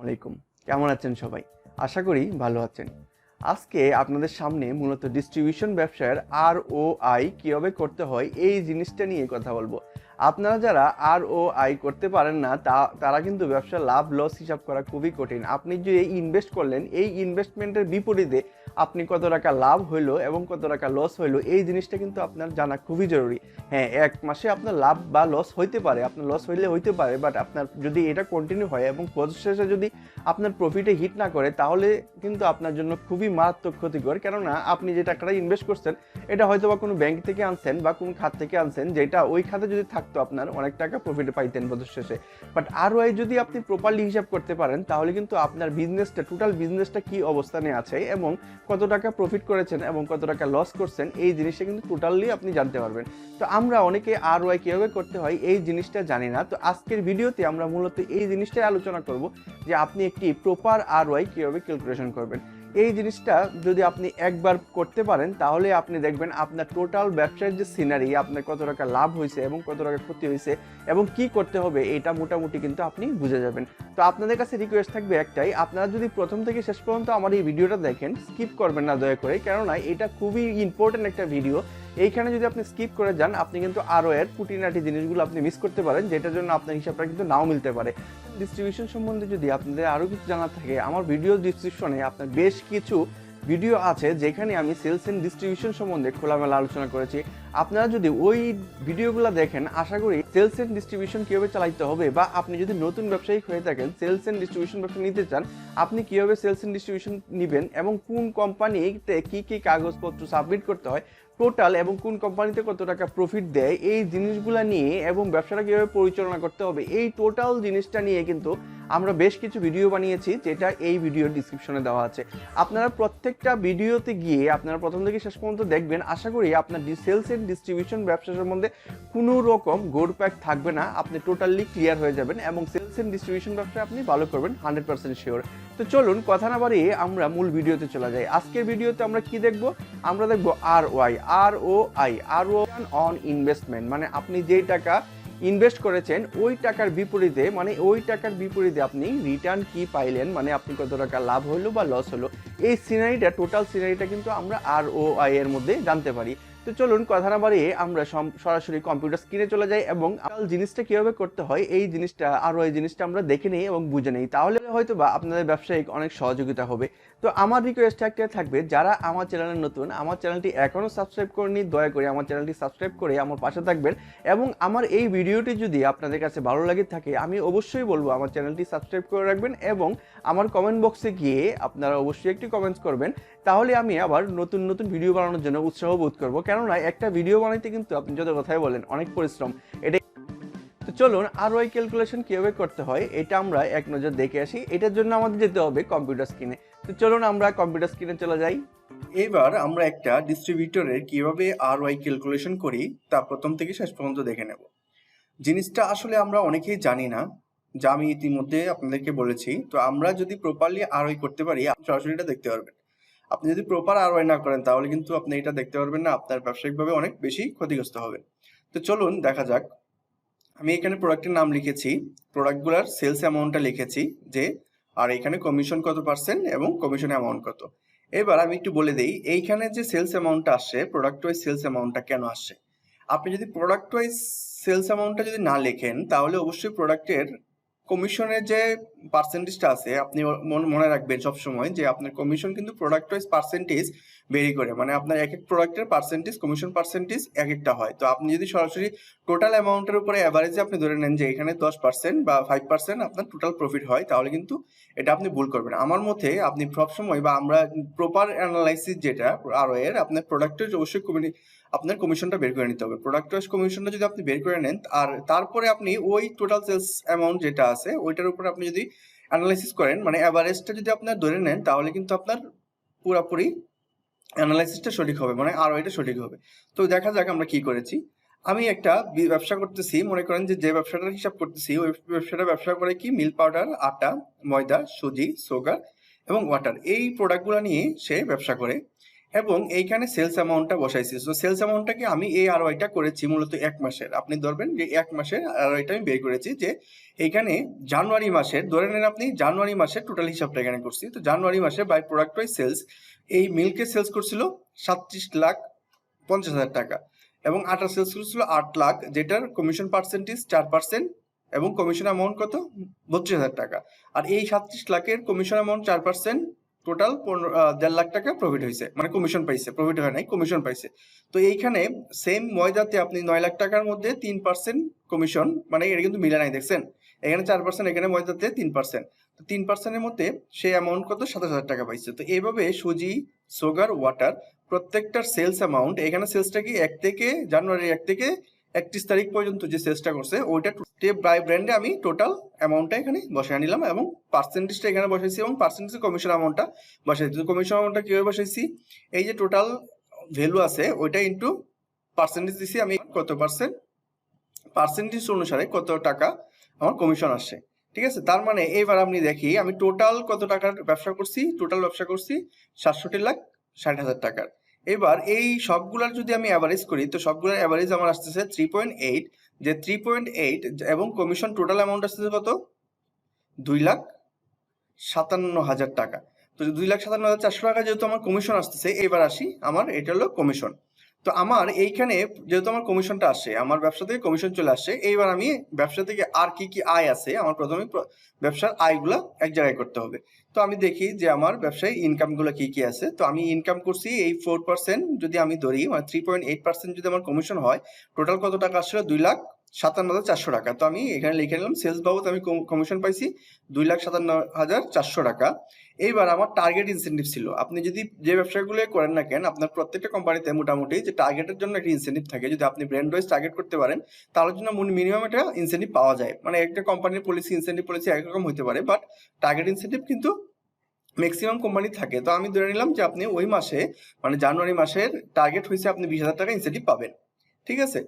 আসসালামু আলাইকুম। কেমন আছেন সবাই? আশা করি ভালো আছেন। আজকে আপনাদের সামনে মূলত ডিস্ট্রিবিউশন ব্যবসার ROI কিভাবে করতে হয় এই জিনিসটা নিয়ে কথা বলবো। আপনারা যারা ROI করতে পারেন না তারা কিন্তু ব্যবসার লাভ লস হিসাব করা খুবই কঠিন। আপনি যে ইনভেস্ট করলেন এই ইনভেস্টমেন্টের বিপরীতে আপনি কত টাকা লাভ হইলো এবং কত টাকা লস হইলো এই জিনিসটা কিন্তু আপনার জানা খুবই জরুরি। হ্যাঁ, এক মাসে আপনার লাভ বা লস হইতে পারে, আপনার লস হইলে হইতে পারে, বাট আপনার যদি এটা কন্টিনিউ হয় এবং বছর শেষে যদি আপনার প্রফিটে হিট না করে তাহলে কিন্তু আপনার জন্য খুবই মারাত্মক ক্ষতিকর। কেননা আপনি যে টাকাটা ইনভেস্ট করছেন এটা হয়তো বা কোনো ব্যাংক থেকে আনছেন বা কোনো খাত থেকে আনছেন, যেটা ওই খাতে যদি থাকতো আপনার অনেক টাকা প্রফিটে পাইতেন বছর শেষে। বাট ROI যদি আপনি প্রপারলি হিসাব করতে পারেন তাহলে কিন্তু আপনার বিজনেসটা, টোটাল বিজনেসটা কি অবস্থানে আছে এবং কত টাকা প্রফিট করেছেন এবং কত টাকা লস করছেন এই জিনিসটা কিন্তু টোটালি আপনি জানতে পারবেন। তো আমরা অনেকে ROI কিভাবে করতে হয় এই জিনিসটা জানি না। তো আজকের ভিডিওতে আমরা মূলত এই জিনিসটাই আলোচনা করব যে আপনি একটি প্রপার ROI কিভাবে ক্যালকুলেশন করবেন। এই জিনিসটা যদি আপনি একবার করতে পারেন তাহলে আপনি দেখবেন আপনার টোটাল ব্যবসার যে সিনারি, আপনার কত টাকা লাভ হয়েছে এবং কত টাকা ক্ষতি হয়েছে এবং কি করতে হবে এটা মোটামুটি কিন্তু আপনি বুঝে যাবেন। তো আপনাদের কাছে রিকোয়েস্ট থাকবে একটাই, আপনারা যদি প্রথম থেকে শেষ পর্যন্ত আমার এই ভিডিওটা দেখেন, স্কিপ করবেন না দয়া করে, কেননা এটা খুবই ইম্পর্টেন্ট একটা ভিডিও। এইখানে যদি আপনি স্কিপ করে যান আপনি কিন্তু ROI এর খুঁটিনাটি জিনিসগুলো আপনি মিস করতে পারেন, যেটার জন্য আপনার হিসাবটা কিন্তু নাও মিলতে পারে। ডিস্ট্রিবিউশন সম্বন্ধে যদি আপনাদের আরও কিছু জানার থাকে, আমার ভিডিও ডিসক্রিপশনে আপনার বেশ কিছু ভিডিও আছে যেখানে আমি সেলস এন্ড ডিস্ট্রিবিউশন সম্বন্ধে খোলামেলা আলোচনা করেছি। আপনারা যদি ওই ভিডিওগুলো দেখেন আশা করি সেলস এন্ড ডিস্ট্রিবিউশন কীভাবে চালাইতে হবে, বা আপনি যদি নতুন ব্যবসায়িক হয়ে থাকেন সেলস এন্ড ডিস্ট্রিবিউশন ব্যবসা নিতে চান, আপনি কীভাবে সেলস এন্ড ডিস্ট্রিবিউশন নেবেন এবং কোন কোম্পানিতে কী কী কাগজপত্র সাবমিট করতে হয় টোটাল, এবং কোন কোম্পানিতে কত টাকা প্রফিট দেয় এই জিনিসগুলো নিয়ে, এবং ব্যবসাটা কীভাবে পরিচালনা করতে হবে এই টোটাল জিনিসটা নিয়ে কিন্তু আমরা বেশ কিছু ভিডিও বানিয়েছি, যেটা এই ভিডিওর ডিসক্রিপশনে দেওয়া আছে। আপনারা প্রত্যেকটা ভিডিওতে গিয়ে আপনারা প্রথম থেকে শেষ পর্যন্ত দেখবেন, আশা করি আপনার সেলস এন্ড ডিস্ট্রিবিউশন ব্যবসা সম্বন্ধে কোনো রকম গোড়প্যাক থাকবে না, আপনি টোটালি ক্লিয়ার হয়ে যাবেন এবং সেলস এন্ড ডিস্ট্রিবিউশন ব্যবসা আপনি ভালো করবেন 100% শিওর। তো চলুন কথা না বাড়িয়ে আমরা মূল ভিডিওতে চলে যাই। আজকের ভিডিওতে আমরা কি দেখব? আমরা দেখব ROI অন ইনভেস্টমেন্ট, মানে আপনি যেই টাকা ইনভেস্ট করেছেন ওই টাকার বিপরীতে, মানে ওই টাকার বিপরীতে আপনি রিটার্ন কি পাইলেন, মানে আপনি কত টাকা লাভ হলো বা লস হলো, এই সিনারিটা, টোটাল সিনারিটা কিন্তু আমরা ROI এর মধ্যে জানতে পারি। তো চলুন কথা না বাড়িয়ে আমরা সরাসরি কম্পিউটার স্ক্রিনে চলে যাই এবং জিনিসটা কিভাবে করতে হয় এই জিনিসটা, ROI জিনিসটা আমরা দেখে নেই এবং বুঝে নেই, তাহলে হয়তো বা আপনাদের ব্যবসায়িক অনেক সহযোগিতা হবে। তো আমার রিকোয়েস্ট একটা থাকবে, যারা আমার চ্যানেলে নতুন, আমার চ্যানেলটি এখনও সাবস্ক্রাইব করেনি, দয়া করে আমার চ্যানেলটি সাবস্ক্রাইব করে আমার পাশে থাকবেন। এবং আমার এই ভিডিওটি যদি আপনাদের কাছে ভালো লাগে থাকে আমি অবশ্যই বলবো আমার চ্যানেলটি সাবস্ক্রাইব করে রাখবেন এবং আমার কমেন্ট বক্সে গিয়ে আপনারা অবশ্যই একটি কমেন্টস করবেন, তাহলে আমি আবার নতুন নতুন ভিডিও বানানোর জন্য উৎসাহ বোধ করবো। কেননা একটা ভিডিও বানাইতে কিন্তু আপনি যত কথাই বলেন অনেক পরিশ্রম, এটা। তো চলুন ROI ক্যালকুলেশন কিভাবে করতে হয় এটা আমরা এক নজর দেখে আসি। এটার জন্য আমাদের যেতে হবে কম্পিউটার স্ক্রিনে। তো চলুন আমরা কম্পিউটার স্ক্রিনে চলে যাই। এবার আমরা একটা ডিস্ট্রিবিউটরের কিভাবে ROI ক্যালকুলেশন করি তা প্রথম থেকে শেষ পর্যন্ত দেখে নেব। জিনিসটা আসলে আমরা অনেকেই জানি না, যা আমি ইতিমধ্যে আপনাদেরকে বলেছি। তো আমরা যদি প্রপারলি ROI করতে পারি আপনি সরাসরি এটা দেখতে পারবেন। আপনি যদি প্রপার ROI না করেন তাহলে কিন্তু আপনি এটা দেখতে পারবেন না, আপনার ব্যবসায়িকভাবে অনেক বেশি ক্ষতিগ্রস্ত হবে। তো চলুন দেখা যাক। আমি এখানে প্রোডাক্টের নাম লিখেছি, প্রোডাক্টগুলোর সেলস অ্যামাউন্টটা লিখেছি যে, আর এখানে কমিশন কত পার্সেন্ট এবং কমিশন অ্যামাউন্ট কত। এবার আমি একটু বলে দিই এইখানে যে সেলস অ্যামাউন্টটা আসছে, প্রোডাক্ট ওয়াইজ সেলস অ্যামাউন্টটা কেন আসছে। আপনি যদি প্রোডাক্ট ওয়াইজ সেলস অ্যামাউন্টটা যদি না লেখেন তাহলে অবশ্যই প্রোডাক্টের কমিশনের যে পার্সেন্টেজটা আছে আপনি মনে রাখবেন সবসময় যে আপনার কমিশন কিন্তু প্রোডাক্ট ওয়াইজ পার্সেন্টেজ ভেরি করে, মানে আপনার এক এক প্রোডাক্টের পার্সেন্টেজ, কমিশন পার্সেন্টেজ এক একটা হয়। তো আপনি যদি সরাসরি টোটাল অ্যামাউন্টের উপরে অ্যাভারেজে আপনি ধরে নেন যে এখানে 10% বা 5% আপনার টোটাল প্রফিট হয়, তাহলে কিন্তু এটা আপনি ভুল করবেন। আমার মতে আপনি সবসময়, বা আমরা প্রপার অ্যানালাইসিস যেটা ROI এর, আপনার প্রোডাক্টের অবশ্যই আপনার কমিশনটা বের করে নিতে হবে। প্রোডাক্ট ওয়াইজ কমিশনটা যদি আপনি বের করে নেন আর তারপরে আপনি ওই টোটাল সেলস অ্যামাউন্ট যেটা আছে ওইটার উপর আপনি যদি অ্যানালাইসিস করেন, মানে অ্যাভারেজটা যদি আপনার ধরে নেন তাহলে কিন্তু আপনার পুরোপুরি অ্যানালাইসিসটা সঠিক হবে, মানে ROI-টা সঠিক হবে। তো দেখা যাক আমরা কি করেছি। আমি একটা ব্যবসা করতেছি, মনে করেন যে ব্যবসাটার হিসাব করতেছি ওই ব্যবসা করে কি মিল্ক পাউডার, আটা, ময়দা, সুজি, সুগার এবং ওয়াটার, এই প্রোডাক্টগুলো নিয়ে সে ব্যবসা করে। এবং এইখানে সেলস অ্যামাউন্টটা বসাইছি। তো সেলস অ্যামাউন্টটাকে আমি এই আরওআইটা করেছি মূলত 1 মাসের। আপনি ধরবেন যে 1 মাসের আরওআইটা আমি বের করেছি যে এইখানে জানুয়ারি মাসের, ধরে নেন আপনি জানুয়ারি মাসের টোটাল হিসাবটা এখানে করছি। তো জানুয়ারি মাসে বাই প্রোডাক্ট ওয়াইজ সেলস এই মিল্কের সেলস করছিল 37,50,000 টাকা এবং আটার সেলস করছিল 8 লাখ, যেটার কমিশন পার্সেন্টেজ 4% এবং কমিশন অ্যামাউন্ট কত 32,000 টাকা। আর এই 37 লাখের কমিশন অ্যামাউন্ট 4%, টোটাল 1.5 লাখ টাকা প্রফিট হয়েছে, মানে কমিশন পাইছে, প্রফিট হয় নাই, কমিশন পাইছে। তো এইখানে সেম ময়দাতে আপনি 9 লাখ টাকার মধ্যে 3% কমিশন, মানে এটা কিন্তু মিলে নাই, দেখছেন এখানে 4%, এখানে ময়দাতে 3%। তো 3%-এর মধ্যে সেই অ্যামাউন্ট কত 27,000 টাকা পাইছে। তো এইভাবে সুজি, সুগার, ওয়াটার প্রত্যেকটার সেলস অ্যামাউন্ট, এখানে সেলসটা কি জানুয়ারি 1 থেকে 31 তারিখ পর্যন্ত যে সেলসটা করছে ওইটা স্টেপ বাই ব্র্যান্ডে আমি টোটাল অ্যামাউন্টটা এখানে বসায় নিলাম এবং পার্সেন্টেজটা এখানে বসাইছি এবং পার্সেন্টেজ কমিশন অ্যামাউন্টটা বসাইছি। তো কমিশন অ্যামাউন্টটা কিভাবে বসাইছি, এই যে টোটাল ভ্যালু আছে ওইটা ইন্টু পার্সেন্টেজ দিছি আমি কত পার্সেন্ট, পার্সেন্টেজ অনুসারে কত টাকা আমার কমিশন আসছে। ঠিক আছে, তার মানে এইবার আপনি দেখি আমি টোটাল কত টাকার ব্যবসা করছি, টোটাল ব্যবসা করছি 67,60,000 টাকার। এবার এই সবগুলার যদি আমি অ্যাভারেজ করি, তো সবগুলোর অ্যাভারেজ আমার আসতেছে 3.8, যে 3.8 এবং কমিশন টোটাল অ্যামাউন্ট আসতেছে কত 2,57,000 টাকা। তো 2,57,400 টাকা যেহেতু আমার কমিশন আসতেছে, এবার আসি আমার এটা হলো কমিশন। তো আমার এইখানে যেহেতু আমার কমিশনটা আসে, আমার ব্যবসা থেকে কমিশন চলে আসছে, এইবার আমি ব্যবসা থেকে আর কি কি আয় আছে আমার প্রথমে ব্যবসার আয়গুলা এক জায়গায় করতে হবে। তো আমি দেখি যে আমার ব্যবসায় ইনকামগুলো কি কি আছে। তো আমি ইনকাম করছি এই 4%, যদি আমি ধরি মানে 3.8% যদি আমার কমিশন হয়, টোটাল কত টাকা আসলে 2,57,400 টাকা। তো আমি এখানে লিখে নিলাম সেলস বাবদ আমি কমিশন পাইছি 2,57,400 টাকা। এইবার আমার টার্গেট ইনসেন্টিভ ছিল, আপনি যদি যে ব্যবসাগুলো করেন না কেন আপনার প্রত্যেকটা কোম্পানিতে মোটামুটি যে টার্গেটের জন্য একটা ইনসেন্টিভ থাকে, যদি আপনি ব্র্যান্ড ওয়াইজ টার্গেট করতে পারেন তাহলে জন্য মিনিমাম একটা ইনসেন্টিভ পাওয়া যায়। মানে একটা কোম্পানির পলিসি, ইনসেন্টিভ পলিসি একরকম হতে পারে, বাট টার্গেট ইনসেন্টিভ কিন্তু ম্যাক্সিমাম কোম্পানি থাকে। তো আমি ধরে নিলাম যে আপনি ওই মাসে মানে জানুয়ারি মাসের টার্গেট হয়েছে আপনি 20,000 টাকা ইনসেন্টিভ পাবেন। ঠিক আছে,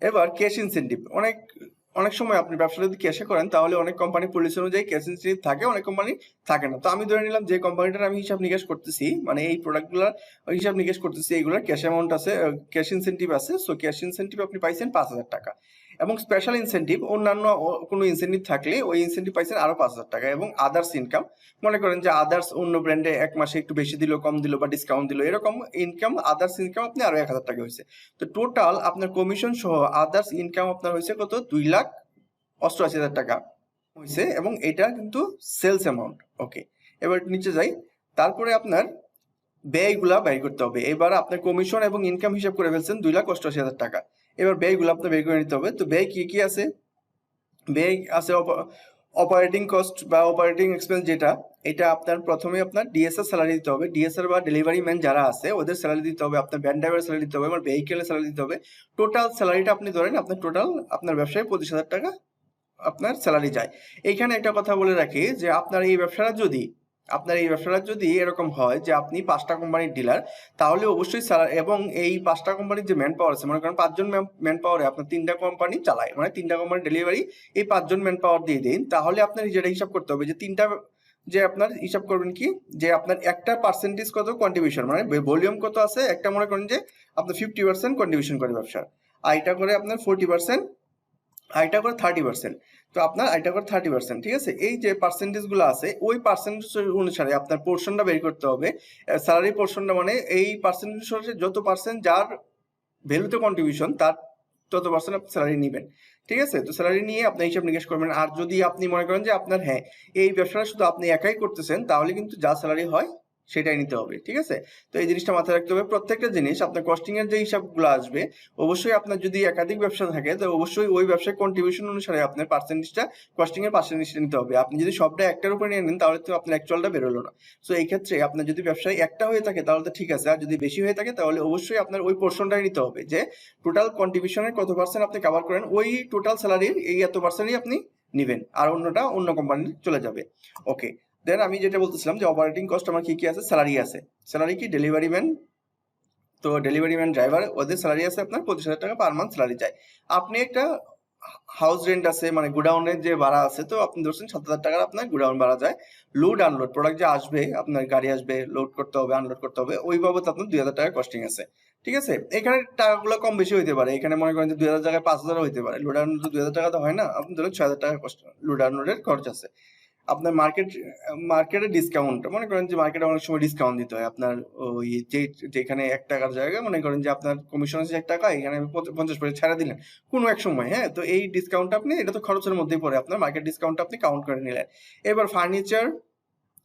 এবার ক্যাশ ইনসেন্টিভ, অনেক অনেক সময় আপনি ব্যবসা যদি ক্যাশে করেন তাহলে অনেক কোম্পানি পলিসি অনুযায়ী ক্যাশ ইনসেন্টিভ থাকে, অনেক কোম্পানি থাকে না। তো আমি ধরে নিলাম যে কোম্পানিটার আমি হিসাব নিকাশ করতেছি, মানে এই প্রোডাক্টগুলোর হিসাব নিকাশ করতেছি, এইগুলোর ক্যাশ অ্যামাউন্ট আছে, ক্যাশ ইনসেন্টিভ আছে। সো ক্যাশ ইনসেন্টিভ আপনি পাইছেন 5,000 টাকা এবং স্পেশাল ইনসেন্টিভ অন্যান্য কোনো ইনসেন্টিভ থাকলে ওই ইনসেন্টিভ পাইছেন আরো 5,000 টাকা এবং আদার্স ইনকাম, মনে করেন যে আদার্স অন্য ব্র্যান্ডে এক মাসে একটু বেশি দিল, কম দিল বা ডিসকাউন্ট দিল, এরকম ইনকাম আদার্স ইনকাম আপনি আরো 1,000 টাকা হয়েছে। তো টোটাল আপনার কমিশন সহ আদার্স ইনকাম আপনার হয়েছে কত 2,88,000 টাকা হয়েছে এবং এটা কিন্তু সেলস অ্যামাউন্ট। ওকে, এবার নিচে যাই, তারপরে আপনার ব্যয়গুলা ব্যয় করতে হবে। এবার আপনার কমিশন এবং ইনকাম হিসাব করে ফেলছেন 2,88,000 টাকা। এবার ব্যয়গুলো আপনার বের করে নিতে হবে। তো ব্যয় কি কি আছে, ব্যয় আছে অপারেটিং কস্ট বা অপারেটিং এক্সপেন্স, যেটা এটা আপনার প্রথমে আপনার ডিএসআর স্যালারি দিতে হবে, ডিএসআর বা ডেলিভারি ম্যান যারা আছে ওদের স্যালারি দিতে হবে, আপনার ভ্যান ড্রাইভার স্যালারি দিতে হবে, আমার ভেহিকেলের স্যালারি দিতে হবে। টোটাল স্যালারিটা আপনি ধরেন আপনার টোটাল আপনার ব্যবসায় 25,000 টাকা আপনার স্যালারি যায়। এইখানে একটা কথা বলে রাখি যে আপনার এই ব্যবসাটা যদি এরকম হয় যে আপনি 5টা কোম্পানির ডিলার, তাহলে অবশ্যই স্যালারি এবং এই 5টা কোম্পানির যে ম্যান পাওয়ার আছে, মনে করেন 5 জন ম্যান পাওয়ারে আপনার 3টা কোম্পানি চালায়, মানে 3টা কোম্পানি ডেলিভারি এই 5 জন ম্যান পাওয়ার দিয়ে দিন, তাহলে আপনার যেটা হিসাব করতে হবে যে তিনটা, যে আপনার হিসাব করবেন কি যে আপনার একটা পার্সেন্টেজ কত কন্ট্রিবিউশন, মানে ভলিউম কত আছে, একটা মনে করেন যে আপনার 50% কন্ট্রিবিউশন করে ব্যবসার, আইটা করে আপনার 40%, আইটা করে 30%। তো আপনার আইটা করে 30%। ঠিক আছে, এই যে পার্সেন্টেজ গুলো আছে ওই পার্সেন্টেজ অনুসারে আপনার পোর্শনটা বের করতে হবে, স্যালারি পোর্শনটা, মানে এই পার্সেন্টেজ অনুসারে যত পার্সেন্ট যার ভ্যালুতে কন্ট্রিবিউশন তার তত পার্সেন্ট আপনি স্যালারি নেবেন। ঠিক আছে, তো স্যালারি নিয়ে আপনি হিসাব নিকাশ করবেন। আর যদি আপনি মনে করেন যে আপনার এই ব্যবসাটা শুধু আপনি একাই করতেছেন, তাহলে কিন্তু যা স্যালারি হয় সেটাই নিতে হবে। ঠিক আছে, তো এই জিনিসটা মাথায় রাখতে হবে। প্রত্যেকটা জিনিস আপনার কস্টিং এর যে হিসাবগুলো আসবে, অবশ্যই আপনার যদি একাধিক ব্যবসা থাকে তো অবশ্যই ওই ব্যবসায় কন্ট্রিবিউশন অনুসারে আপনার পার্সেন্টেজটা, কস্টিং এর পার্সেন্টেজটা নিতে হবে। আপনি যদি সবটা একটার উপরে নিয়ে নেন তাহলে তো আপনার অ্যাকচুয়ালটা বেরোলো না। সো এই ক্ষেত্রে আপনার যদি ব্যবসায় একটা হয়ে থাকে তাহলে তো ঠিক আছে, আর যদি বেশি হয়ে থাকে তাহলে অবশ্যই আপনার ওই পোর্শনটাই নিতে হবে, যে টোটাল কন্ট্রিবিউশনের কত পার্সেন্ট আপনি কভার করেন, ওই টোটাল স্যালারির এই এত পার্সেন্টই আপনি নিবেন, আর অন্যটা অন্য কোম্পানির চলে যাবে। ওকে, দেন আমি যেটা বলতেছিলাম যে অপারেটিং কস্ট আমার কি কি আছে, স্যালারি আছে, স্যালারি কি ডেলিভারি ম্যান, তো ডেলিভারি ম্যান ড্রাইভার ওদের স্যালারি আছে আপনার 25,000 টাকা পার মান্থ স্যালারি চাই। আপনি একটা হাউস রেন্ট আছে, মানে গোডাউনের যে ভাড়া আছে, তো আপনি ধরছেন 7,000 টাকার আপনার গোডাউন ভাড়া যায়। লোড আনলোড প্রোডাক্ট যে আসবে, আপনার গাড়ি আসবে, লোড করতে হবে, আনলোড করতে হবে, ওই বাবদ আপনার 2,000 টাকা কস্টিং আছে। ঠিক আছে, এখানে টাকাগুলো কম বেশি হইতে পারে, এখানে মনে করেন যে 2,000 টাকায় 5,000 হইতে পারে। লোড আনলোড 2,000 টাকা তো হয় না, আপনি ধরেন 6,000 টাকা কষ্ট লোড আনলোডের খরচ আছে। আপনার মার্কেটে ডিসকাউন্ট, মনে করেন যে মার্কেটে অনেক সময় ডিসকাউন্ট দিতে হয় আপনার, ওই যেখানে 1 টাকার জায়গায় মনে করেন যে আপনার কমিশন আছে 1 টাকা, এখানে 50% ছাড়া দিলেন কোনো এক সময়, হ্যাঁ, তো এই ডিসকাউন্ট আপনি, এটা তো খরচের মধ্যেই পড়ে, আপনার মার্কেট ডিসকাউন্ট আপনি কাউন্ট করে নিলেন। এবার ফার্নিচার,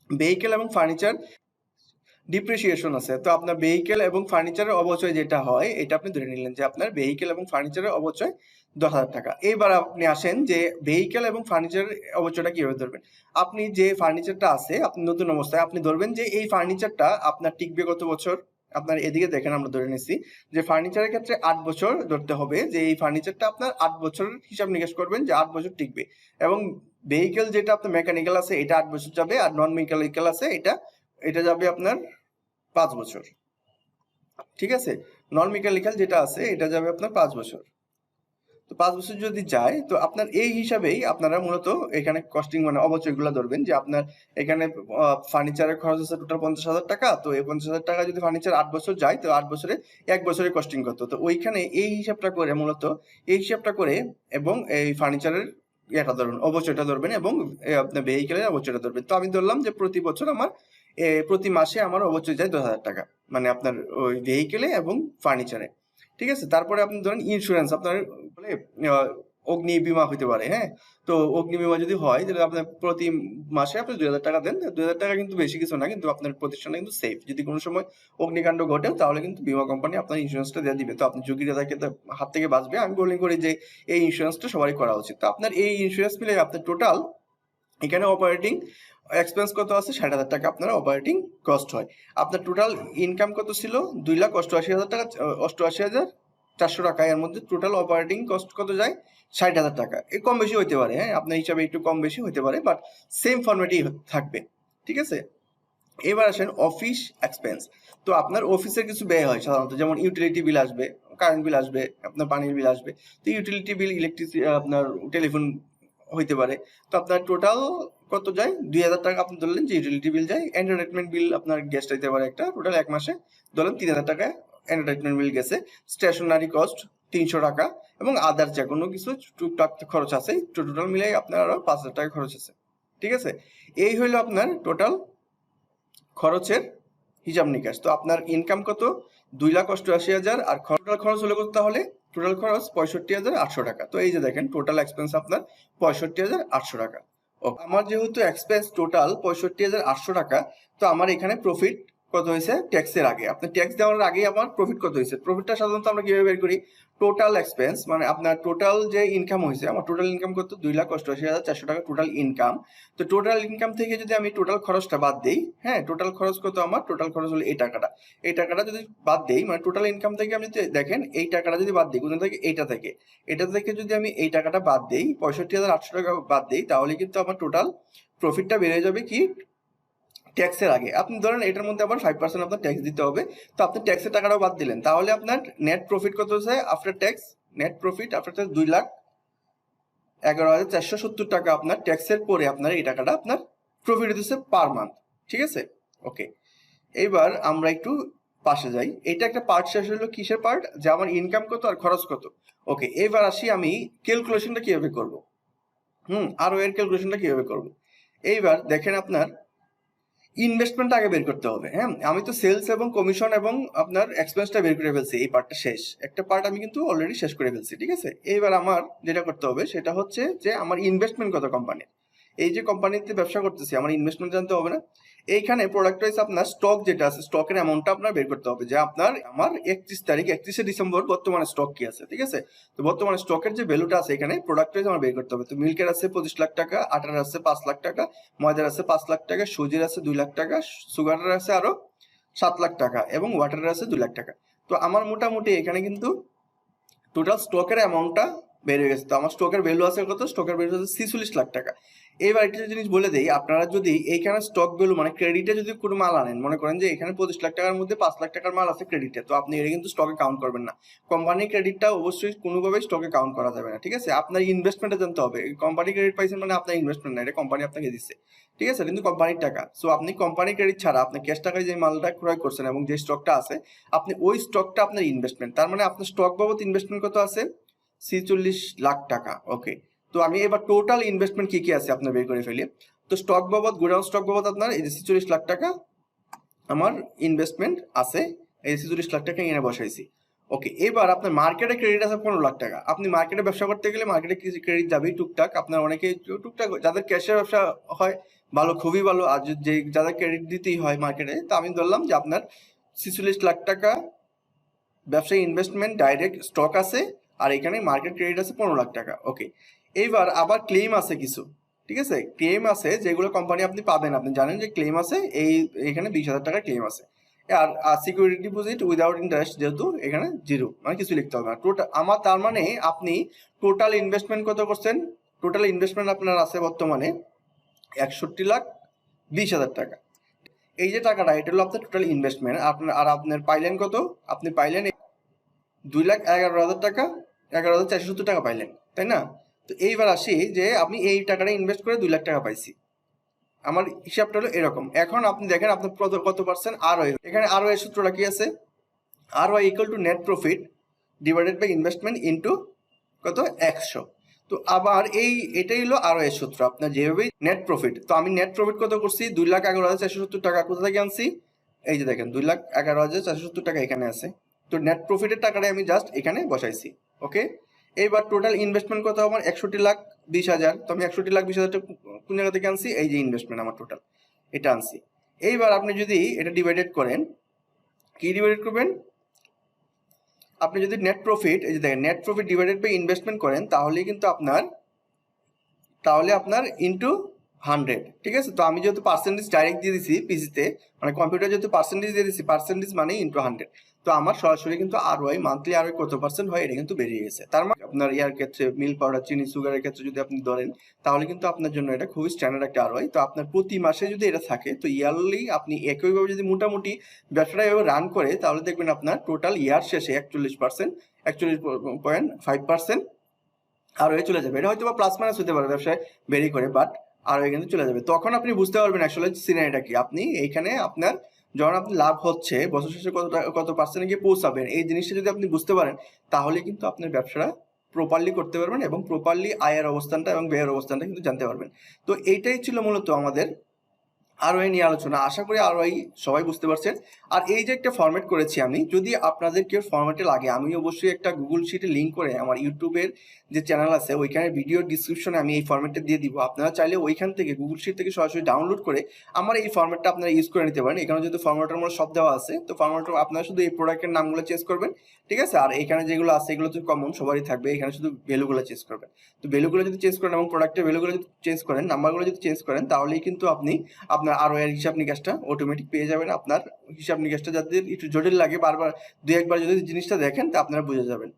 ভেহিকেল এবং ফার্নিচার ডিপ্রিসিয়েশন আছে, তো আপনার ভেহিকেল এবং ফার্নিচারের অবচয় যেটা হয়, এটা আপনি ধরে নিলেন যে আপনার ভেহিকেল এবং ফার্নিচারের অবচয় 10,000 টাকা। এইবার আপনি আসেন যে ভেহিকেল এবং ফার্নিচারের অবচয়টা কিভাবে ধরবেন। আপনি যে ফার্নিচারটা আছে, আপনি নতুন অবস্থায় আপনি ধরবেন যে এই ফার্নিচারটা আপনার টিকবে কত বছর। আপনার এদিকে দেখেন, আমরা ধরে নিচ্ছি যে ফার্নিচারের ক্ষেত্রে 8 বছর ধরতে হবে, যে এই ফার্নিচারটা আপনার 8 বছর হিসাব নিকাশ করবেন যে 8 বছর টিকবে। এবং ভেহিকেল যেটা আপনার মেকানিক্যাল আছে, এটা 8 বছর যাবে, আর নন মেকানিক্যাল আছে, এটা যাবে আপনার 5 বছর। ঠিক আছে, নন মেকানিক্যাল যেটা আছে এটা যাবে আপনার 5 বছর। তো 5 বছর যদি যায়, তো আপনার এই হিসাবেই আপনারা মূলত এখানে কস্টিং মানে অবচয়গুলো ধরবেন, যে আপনার এখানে ফার্নিচারের খরচ আছে টোটাল 50,000 টাকা, তো এই 50,000 টাকা যদি ফার্নিচার 8 বছর যায়, তো 8 বছরে 1 বছরের কস্টিং কত, তো ওইখানে এই হিসাবটা করে মূলত এই হিসাবটা করে, এবং এই ফার্নিচারের এটা ধরুন অবচয়টা ধরবেন, এবং আপনার ভেহিকেলের অবচয়টা ধরবেন। তো আমি ধরলাম যে প্রতি বছর আমার প্রতি মাসে আমার অবচয় যায় 10,000 টাকা, মানে আপনার ওই ভেহিকেলে এবং ফার্নিচারে। ঠিক আছে, তারপরে আপনি ধরেন ইন্স্যুরেন্স আপনার বলে অগ্নি বীমা হইতে পারে, হ্যাঁ, তো অগ্নি বীমা যদি হয়, তাহলে আপনার প্রতি মাসে আপনি 2,000 টাকা দেন। 2,000 টাকা কিন্তু বেশি কিছু না, কিন্তু আপনার প্রতিষ্ঠানটা কিন্তু সেফ, যদি কোনো সময় অগ্নিকাণ্ড ঘটে তাহলে কিন্তু বীমা কোম্পানি আপনার ইন্স্যুরেন্সটা দিয়ে দিবে, তো আপনি ঝুঁকিটা থেকে হাত থেকে বাঁচবে। আমি বলি করি যে এই ইন্স্যুরেন্সটা সবারই করা উচিত। তো আপনার এই ইন্স্যুরেন্স মিলে আপনার টোটাল এখানে অপারেটিং এক্সপেন্স কত আছে, 60,000 টাকা আপনার অপারেটিং কস্ট হয়। আপনার টোটাল ইনকাম কত ছিল, 2,88,000 টাকা, 88,400 টাকা। এর মধ্যে টোটাল অপারেটিং কস্ট কত যায়, 60,000 টাকা। এ কম বেশি হইতে পারে, হ্যাঁ, আপনার হিসাবে একটু কম বেশি হইতে পারে, বাট সেম ফর্মেটই থাকবে। ঠিক আছে, এবার আসেন অফিস এক্সপেন্স। তো আপনার অফিসের কিছু ব্যয় হয় সাধারণত, যেমন ইউটিলিটি বিল আসবে, কারেন্ট বিল আসবে, আপনার পানির বিল আসবে। তো ইউটিলিটি বিল, ইলেকট্রিসিটি, আপনার টেলিফোন হইতে পারে। তো আপনার টোটাল কত যায়, 2,000 টাকা আপনি ধরলেন যে ইউটিলিটি বিল যায়। এন্টারটেনমেন্ট বিল আপনার গেস্ট হইতে পারে একটা, টোটাল এক মাসে ধরলেন 3,000 টাকা এন্টারটেনমেন্ট বিল গেছে। স্টেশনারি কস্ট 300 টাকা, এবং আদার যে কোনো কিছু টুকটাক খরচ আছে, টোটাল মিলে আপনার আরো 5,000 টাকা খরচ আছে। ঠিক আছে, এই হইলো আপনার টোটাল খরচের হিসাব নিকাশ। তো আপনার ইনকাম কত, 2,88,000, আর টোটাল খরচ হলো কত তাহলে, টোটাল খরচ 65,800 টাকা। তো এই যে দেখেন টোটাল এক্সপেন্স আপনার 65,800 টাকা। ও, আমার যেহেতু এক্সপেন্স টোটাল 65,800 টাকা, তো আমার এখানে প্রফিট কত হয়েছে ট্যাক্সের আগে, আপনার ট্যাক্স দেওয়ার আগে আমার প্রফিট কত হয়েছে। প্রফিটটা সাধারণত আমরা কিভাবে বের করি, টোটাল এক্সপেন্স মানে আপনার টোটাল যে ইনকাম হয়েছে, আমার টোটাল ইনকাম কত, 2,88,400 টাকা টোটাল ইনকাম। তো টোটাল ইনকাম থেকে যদি আমি টোটাল খরচটা বাদ দিই, হ্যাঁ, টোটাল খরচ কত, আমার টোটাল খরচ হলো এই টাকাটা যদি বাদ দেই, মানে টোটাল ইনকাম থেকে আমি দেখেন এই টাকাটা যদি বাদ দিই, কোথা থেকে, এটা থেকে যদি আমি এই টাকাটা বাদ দিই, 65,800 টাকা বাদ দিই, তাহলে কিন্তু আমার টোটাল প্রফিটটা বেড়ে যাবে কি ট্যাক্সের আগে। আপনি ধরেন এটার মধ্যে আবার 5% আপনার ট্যাক্স দিতে হবে, তো আপনি ট্যাক্সের টাকাটাও বাদ দিলেন, তাহলে আপনার নেট প্রফিট কত হচ্ছে after tax, net profit after tax 2,11,470 টাকা আপনার ট্যাক্সের পরে আপনার এই টাকাটা আপনার প্রফিট হচ্ছে পার মান্থ। ঠিক আছে, ওকে, এইবার আমরা একটু পাশে যাই। এটা একটা পার্ট শেষ হলো, কিসের পার্ট, যে আমার ইনকাম কত আর খরচ কত। ওকে, এবার আসি আমি ক্যালকুলেশনটা কিভাবে করব। আরো এর ক্যালকুলেশনটা কিভাবে করব। এইবার দেখেন আপনার ইনভেস্টমেন্ট আগে বের করতে হবে, হ্যাঁ, আমি তো সেলস এবং কমিশন এবং আপনার এক্সপেন্সটা বের করে ফেলছি, এই পার্টটা শেষ, একটা পার্ট আমি কিন্তু অলরেডি শেষ করে ফেলছি। ঠিক আছে, এইবার আমার যেটা করতে হবে সেটা হচ্ছে যে আমার ইনভেস্টমেন্ট কত কোম্পানির, এই যে কোম্পানিতে ব্যবসা করতেছি আমার ইনভেস্টমেন্ট জানতে হবে না। এইখানে প্রোডাক্ট ওয়াইজ আপনার স্টক যেটা আছে, স্টকের অ্যামাউন্টটা আপনার বের করতে হবে, যে আপনার আমার 31 ডিসেম্বর বর্তমানে স্টক কি আছে। ঠিক আছে, তো বর্তমানে স্টকের যে ভ্যালুটা আছে এখানে প্রোডাক্ট ওয়াইজ আমার বের করতে হবে। তো মিল্কের আছে 25 লাখ টাকা, আটার আছে 5 লাখ টাকা, ময়দার আছে 5 লাখ টাকা, সুজির আছে 2 লাখ টাকা, সুগারের আছে আরো 7 লাখ টাকা, এবং ওয়াটারের আছে 2 লাখ টাকা। তো আমার মোটামুটি এখানে কিন্তু টোটাল স্টকের অ্যামাউন্টটা বের হয়ে গেছে। তো আমার স্টকের ভ্যালু আছে কত? স্টকের ভ্যালু আছে 46 লাখ টাকা। এবার একটা জিনিস বলে দেই, আপনারা যদি এইখানে স্টক ভ্যালু মানে ক্রেডিটে যদি কোনো মাল আনেন, মনে করেন যে এখানে 25 লাখ টাকার মধ্যে 5 লাখ টাকার মাল আছে ক্রেডিটে, তো আপনি এটা কিন্তু স্টকে কাউন্ট করবেন না। কোম্পানির ক্রেডিটটা অবশ্যই কোনোভাবেই স্টকে কাউন্ট করা যাবে না, ঠিক আছে? আপনার ইনভেস্টমেন্টে জানতে হবে, কোম্পানি ক্রেডিট পাইছেন মানে আপনার ইনভেস্টমেন্ট না, এটা কোম্পানি আপনাকে দিচ্ছে, ঠিক আছে? কিন্তু কোম্পানির টাকা। সো আপনি কোম্পানি ক্রেডিট ছাড়া আপনি ক্যাশ টাকায় যে মালটা ক্রয় করছেন এবং যে স্টকটা আছে, আপনি ওই স্টকটা আপনার ইনভেস্টমেন্ট। তার মানে আপনার স্টক বাবদ ইনভেস্টমেন্ট কত আছে? 46 লাখ টাকা। ওকে, তো আমি এবার টোটাল ইনভেস্টমেন্ট কি কি আছে আপনার বের করে ফেলি। তো স্টক বাবদ, গোডাউন স্টক বাবদ আপনার এই যে 46 লাখ টাকা আমার ইনভেস্টমেন্ট আছে, এই 46 লাখ টাকা এখানে বসাইছি। ওকে, এবার আপনার মার্কেটে ক্রেডিট আছে 15 লাখ টাকা। আপনি মার্কেটে ব্যবসা করতে গেলে মার্কেটে ক্রেডিট যাবেই টুকটাক। আপনার অনেকে টুকটাক, যাদের ক্যাশের ব্যবসা হয় ভালো, খুবই ভালো। আর যে যাদের ক্রেডিট দিতেই হয় মার্কেটে, তো আমি ধরলাম যে আপনার 46 লাখ টাকা ব্যবসায়ী ইনভেস্টমেন্ট ডাইরেক্ট স্টক আছে, আর এখানে মার্কেট ক্রেডিট আছে 15 লাখ টাকা। ওকে, এইবার আবার ক্লেম আছে কিছু, ঠিক আছে? ক্লেম আছে যেগুলো কোম্পানি আপনি পাবেন, আপনি জানেন যে ক্লেম আছে, এখানে 20,000 টাকা ক্লেম আছে। আর সিকিউরিটি ডিপোজিট উইদাউট ইন্টারেস্ট, যেহেতু এখানে জিরো, মানে কিছু লিখতে হবে না। টোটাল আমার, তার মানে আপনি টোটাল ইনভেস্টমেন্ট কত করছেন? টোটাল ইনভেস্টমেন্ট আপনার আছে বর্তমানে 61,20,000 টাকা। এই যে টাকাটা, এটা হলো আপনার টোটাল ইনভেস্টমেন্ট। আপনার পাইলেন কত? আপনি পাইলেন 2,11,000 টাকা, 11,470 টাকা পাইলেন, তাই না? তো এইবার আসি যে আপনি এই টাকাটা ইনভেস্ট করে 2 লাখ টাকা পাইছি। আমার হিসাবটা হলো এরকম। এখন আপনি দেখেন আপনার কত পার্সেন্ট আরওআই। এখানে আরওআই সূত্রটা কি আছে? ROI equal to net profit divided by investment into কত? 100। তো আবার এটাই হলো আরওআই সূত্র আপনার, যেভাবে নেট প্রফিট। তো আমি নেট প্রফিট কত করছি? 2,11,470 টাকা। কোথা থেকে আনছি? এই যে দেখেন 2,11,470 টাকা এখানে আছে। তো নেট প্রফিটের টাকাটাই আমি জাস্ট এখানে বসাইছি। ওকে, এইবার টোটাল ইনভেস্টমেন্ট কত আমার? 61,20,000। তো আমি 61,20,000 টাকা কোন জায়গা থেকে আনছি? এই যে ইনভেস্টমেন্ট আমার টোটাল, এটা আনছি। এইবার আপনি যদি এটা ডিভাইডেড করেন, কি ডিভাইডেড করবেন? আপনি যদি নেট প্রফিট, এই যে দেখেন net profit divided by investment করেন, তাহলে আপনার ইনটু 100, ঠিক আছে? তো আমি যেহেতু পার্সেন্টেজ ডাইরেক্ট দিয়ে দিছি পিসিতে, মানে কম্পিউটার যেহেতু পার্সেন্টেজ দিয়ে দিছি, পার্সেন্টেজ মানে ইনটু 100। তো আমার সরাসরি কিন্তু আরওআই, মান্থলি আরওআই কত পার্সেন্ট হয় এটা কিন্তু বেরিয়ে গেছে। তার মানে আপনার ইয়ার ক্ষেত্রে, মিল্ক পাউডার, চিনি, সুগারের ক্ষেত্রে যদি আপনি ধরেন, তাহলে কিন্তু আপনার জন্য এটা খুবই স্ট্যান্ডার্ড একটা আরওআই। তো আপনার প্রতি মাসে যদি এটা থাকে, তো ইয়ারলি আপনি একইভাবে যদি মোটামুটি ব্যবসাটা এভাবে রান করে, তাহলে দেখবেন আপনার টোটাল ইয়ার শেষে 41.5% আরওআই চলে যাবে। এটা হয়তো বা প্লাস মাইনাস হতে পারে ব্যবসায় ভেরি করে, বাট আরওআই কিন্তু চলে যাবে। তখন আপনি বুঝতে পারবেন আসলে সিনারিটা কি। আপনি এইখানে আপনার যখন আপনি লাভ হচ্ছে, বছর শেষে কত পার্সেন্টে গিয়ে পৌঁছাবেন, এই জিনিসটা যদি আপনি বুঝতে পারেন, তাহলে কিন্তু আপনার ব্যবসাটা প্রপারলি করতে পারবেন এবং প্রপারলি আয়ের অবস্থানটা এবং ব্যয়ের অবস্থানটা কিন্তু জানতে পারবেন। তো এইটাই ছিল মূলত আমাদের আরওআই নিয়ে আলোচনা। আশা করি আরওআই সবাই বুঝতে পারছেন। আর এই যে একটা ফরম্যাট করেছি আমি, যদি আপনাদের কেউ ফরম্যাটে লাগে, আমি অবশ্যই একটা গুগল শিটে লিঙ্ক করে আমার ইউটিউবের যে চ্যানেল আছে ওইখানে ভিডিও ডিসক্রিপশনে আমি এই ফরম্যাটটা দিয়ে দিব। আপনারা চাইলে ওইখান থেকে গুগল শিট থেকে সরাসরি ডাউনলোড করে আমার এই ফরম্যাটটা আপনারা ইউজ করে নিতে পারেন। এখানে যেহেতু ফরম্যাটের মধ্যে সব দেওয়া আছে, তো ফরম্যাটটা আপনারা শুধু এই প্রোডাক্টের নামগুলো চেঞ্জ করবেন, ঠিক আছে? আর এখানে যেগুলো আছে এগুলো তো কমন সবারই থাকবে, এখানে শুধু ভ্যালুগুলো চেঞ্জ করবেন। তো ভ্যালুগুলো যদি চেঞ্জ করেন এবং প্রোডাক্টের ভ্যালুগুলো যদি চেঞ্জ করেন, নাম্বারগুলো যদি চেঞ্জ করেন, তাহলেই কিন্তু আপনি আপনার আরওআই এর হিসাব নিকাশটা অটোমেটিক পেয়ে যাবেন। আপনার হিসাব নিকাশটা যাদের একটু জটিল লাগে, বারবার দুই একবার যদি জিনিসটা দেখেন, তা আপনারা বুঝে যাবেন।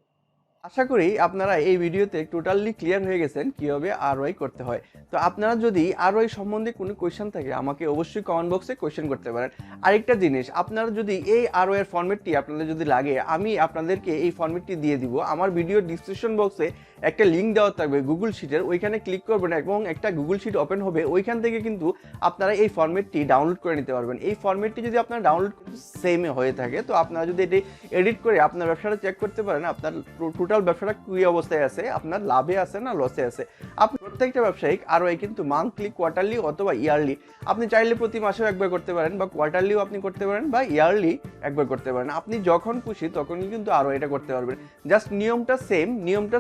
আশা করি আপনারা এই ভিডিওতে টোটালি ক্লিয়ার হয়ে গেছেন কিভাবে আরওআই করতে হয়। তো আপনারা যদি আরওআই সম্বন্ধে কোনো কোয়েশ্চেন থাকে, আমাকে অবশ্যই কমেন্ট বক্সে কোয়েশ্চেন করতে পারেন। আরেকটা জিনিস, আপনারা যদি এই আরওআই এর ফরম্যাটটি আপনাদের যদি লাগে, আমি আপনাদেরকে এই ফরম্যাটটি দিয়ে দিব। আমার ভিডিও ডিসক্রিপশন বক্সে একটা লিঙ্ক দেওয়া থাকবে গুগল শিটের, ওইখানে ক্লিক করবেন এবং একটা গুগল শিট ওপেন হবে। ওইখান থেকে কিন্তু আপনারা এই ফরম্যাটটি ডাউনলোড করে নিতে পারবেন। এই ফরম্যাটটি যদি আপনারা ডাউনলোড সেমে হয়ে থাকে, তো আপনারা যদি এটি এডিট করে আপনার ব্যবসাটা চেক করতে পারেন, আপনার টোটাল ব্যবসাটা কী অবস্থায় আছে, আপনার লাভে আছে না লসে আছে। আপনি প্রত্যেকটা ব্যবসায়িক আরওআই কিন্তু মান্থলি, কোয়ার্টারলি অথবা ইয়ারলি, আপনি চাইলে প্রতি মাসেও একবার করতে পারেন, বা কোয়ার্টারলিও আপনি করতে পারেন, বা ইয়ারলি একবার করতে পারেন। আপনি যখন খুশি তখনই কিন্তু আরওআইটা করতে পারবেন। জাস্ট নিয়মটা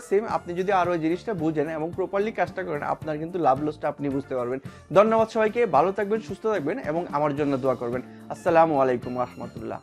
সেম। আপনি যদি আরওআই জিনিসটা বুঝেন এবং প্রপারলি কাজটা করেন, আপনার কিন্তু লাভ লসটা আপনি বুঝতে পারবেন। ধন্যবাদ সবাইকে, ভালো থাকবেন, সুস্থ থাকবেন এবং আমার জন্য দোয়া করবেন। আসসালামু আলাইকুম রহমতুল্লাহ।